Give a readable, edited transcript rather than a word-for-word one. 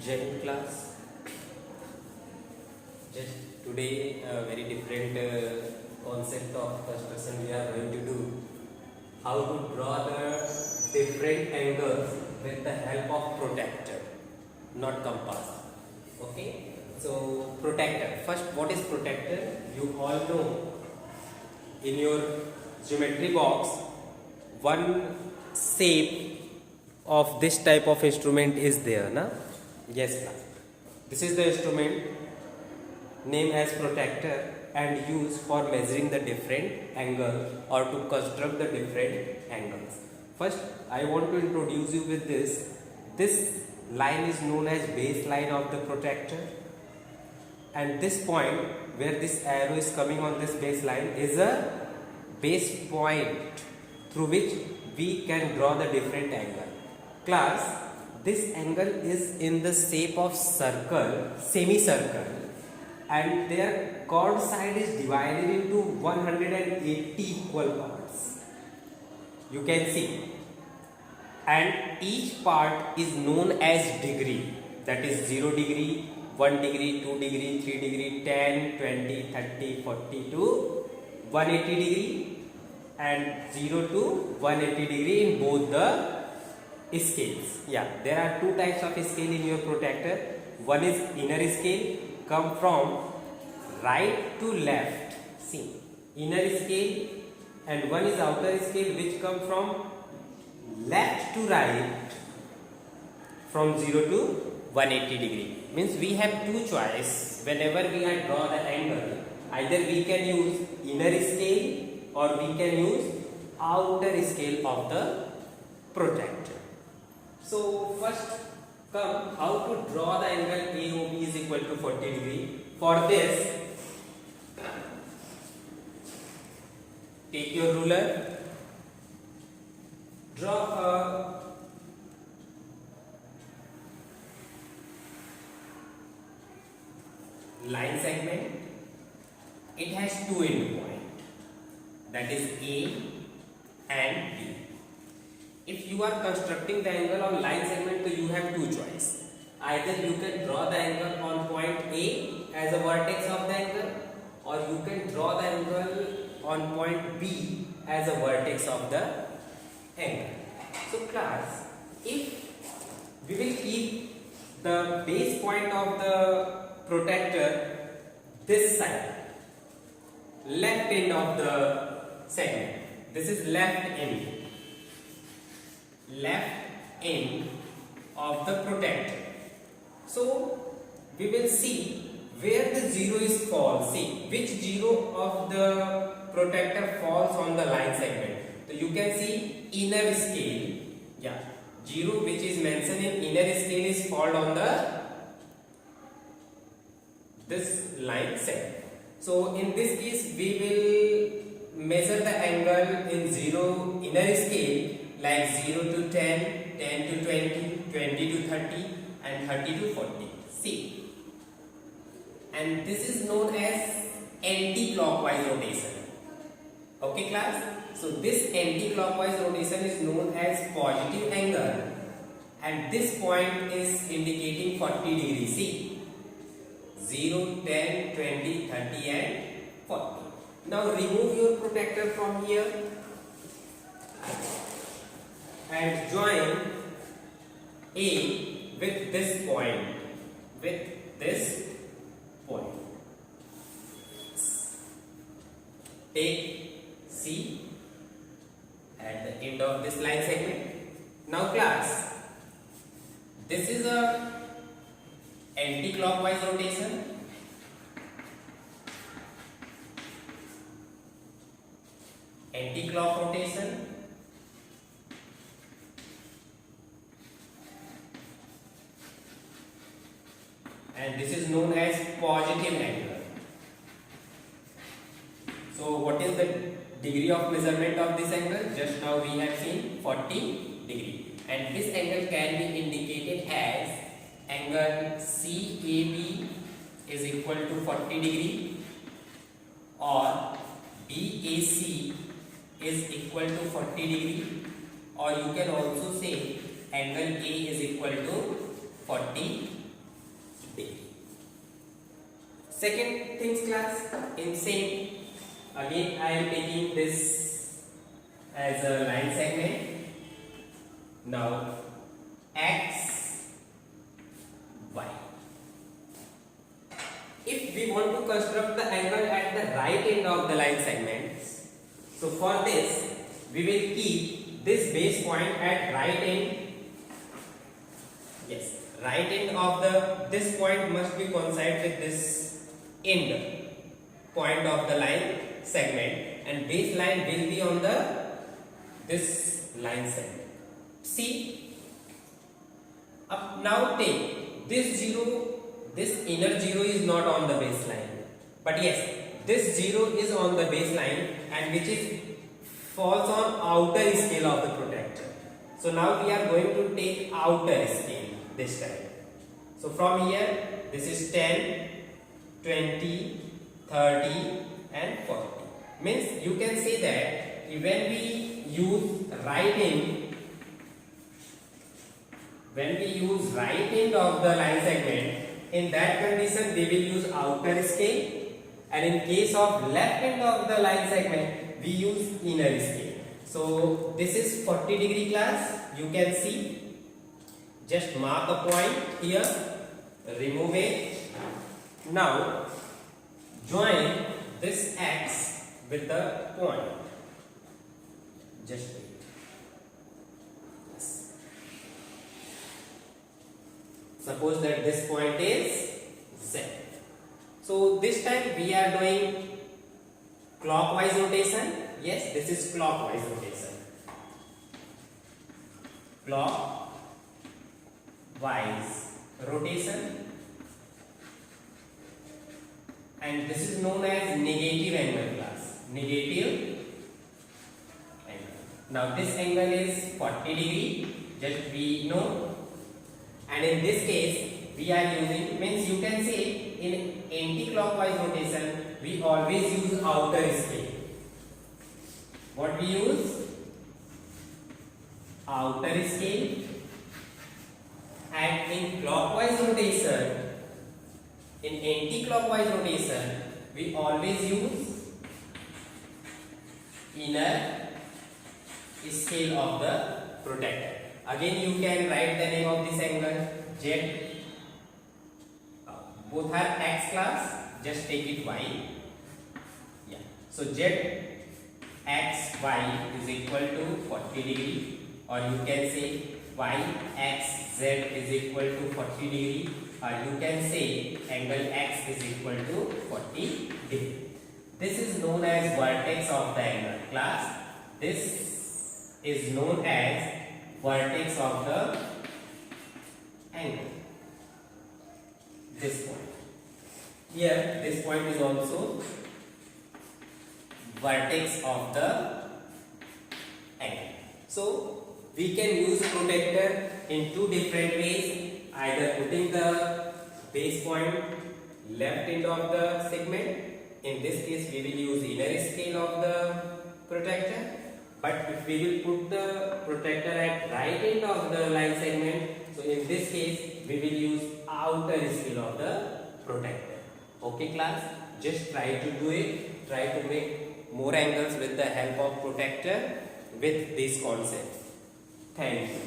Gen class. Just today, a very different concept of construction we are going to do. How to draw the different angles with the help of protractor, not compass. Okay. So protractor. First, what is protractor? You all know. In your geometry box, one shape of this type of instrument is there, na? Yes, this is the instrument named as protractor and used for measuring the different angle or to construct the different angles. First, I want to introduce you with this. This line is known as base line of the protractor, and this point where this arrow is coming on this base line is a base point through which we can draw the different angle. Class, this angle is in the shape of circle, semicircle, and their chord side is divided into 180 equal parts. You can see, and each part is known as degree, that is 0 degree, 1 degree, 2 degree, 3 degree, 10, 20, 30, 40 to 180 degree, and 0 to 180 degree in both the scales. Yeah, there are two types of scale in your protractor. One is inner scale, come from right to left. See, inner scale, and one is outer scale, which come from left to right, from 0 to 180 degree. Means we have two choice whenever we draw the angle. Either we can use inner scale or we can use outer scale of the protractor. So first come how to draw the angle AOB is equal to 40 degree. For this, take your ruler, draw a line segment. It has two end points, that is A and B. If you are constructing the angle on line segment, so you have two choices. Either you can draw the angle on point A as a vertex of the angle, or you can draw the angle on point B as a vertex of the angle. So class, if we will keep the base point of the protractor this side, left end of the segment, this is left end of the protractor. So we will see where the 0 is falls. See which 0 of the protractor falls on the line segment. So you can see inner scale. Yeah, 0 which is mentioned in inner scale is fall on the this line segment. So in this case we will measure the angle in 0 inner scale, like 0 to 10, 10 to 20, 20 to 30 and 30 to 40. See, and this is known as anti-clockwise rotation. Okay class, so this anti-clockwise rotation is known as positive angle, and this point is indicating 40 degrees. See, 0, 10, 20, 30 and 40. Now remove your protractor from here and join A with this point, Take C at the end of this line segment. Now class, this is a anti-clockwise rotation. Anti-clock rotation. And this is known as positive angle. So what is the degree of measurement of this angle? Just now we have seen 40 degree. And this angle can be indicated as angle CAB is equal to 40 degree, or BAC is equal to 40 degree, or you can also say angle A is equal to 40 Second things class, in same, again I am taking this as a line segment. Now x, y. If we want to construct the angle at the right end of the line segments, so for this we will keep this base point at right end. Yes, right end of this point must be coincide with this end point of the line segment, and base line will be on this line segment. See, up now take this 0, this inner 0 is not on the baseline, but yes, this 0 is on the baseline, and which is falls on outer scale of the protector. So now we are going to take outer scale this time. So from here, this is 10, 20, 30 and 40. Means you can say that when we use right end of the line segment, in that condition we will use outer scale, and in case of left end of the line segment we use inner scale. So this is 40 degree class, you can see. Just mark a point here, remove it. Now join this x with the point. Just wait. Yes. Suppose that this point is z. So this time we are doing clockwise rotation. Yes, this is clockwise rotation. Clockwise rotation, and this is known as negative angle class. Negative angle. Now this angle is 40 degree, just we know, and in this case we are using, means you can say in anti-clockwise rotation we always use outer scale. What we use? Outer scale. And in clockwise rotation, in anti-clockwise rotation, we always use inner scale of the protector. Again, you can write the name of this angle Z. Both are x class, just take it y. Yeah. So Z x y is equal to 40 degree, or you can say y x z is equal to 40 degree, or you can say angle x is equal to 40 degree. This is known as vertex of the angle class. This is known as vertex of the angle. This point. Here, this point is also vertex of the angle. So we can use protector in two different ways, either putting the base point left end of the segment. In this case we will use inner scale of the protector, but if we will put the protector at right end of the line segment, so in this case we will use outer scale of the protector. Okay class, just try to do it, try to make more angles with the help of protector with this concept. Thank you.